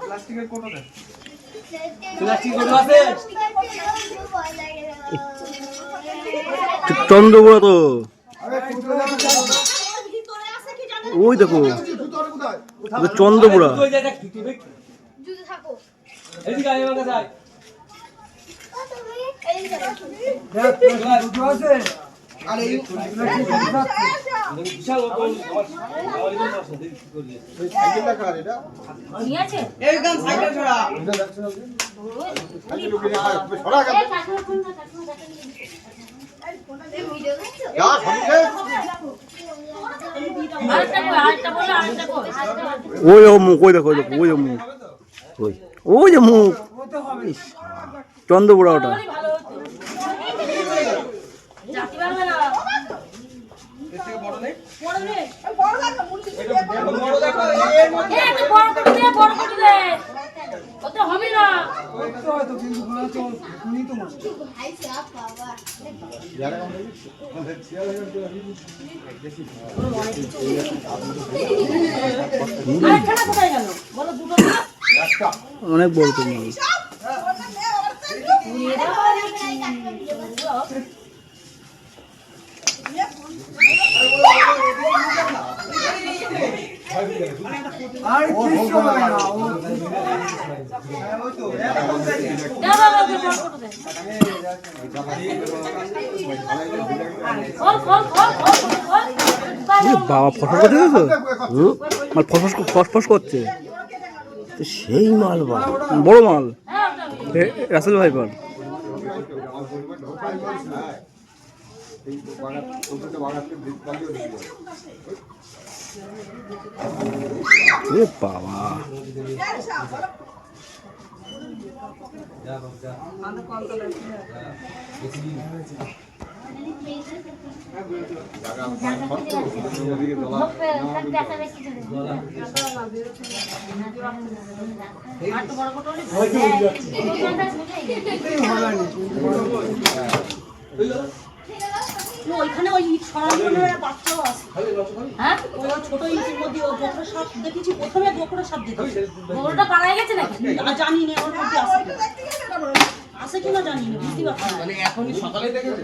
প্লাস্টিকের কোটো দে। চন্দ্রপুরা তো ওই দেখো চন্দ্রপুরা। ওই মুখ, ওই দেখো, ওই মুখ, ওই যে মুখ চন্দ্রপুরা ওটা। অনেক বড় তো বাবা ফসফস করছে তো ফসফস করছে সেই মাল, বড় মাল রাসেল ভাইপার। বাবা ওইখানে ওই সরানোর বাচ্চাও আছে। হ্যাঁ ওই ছোট ইটের মধ্যে ও গোখরা সাপ দেখেছি, প্রথমে গোখরা সাপ দেখেছি। গোখরাটা পাড়ায় গেছে নাকি জানি না, ওর মধ্যে আছে কিনা জানি না, বুঝতে পারছি না। মানে এখনই সকালে দেখেছে।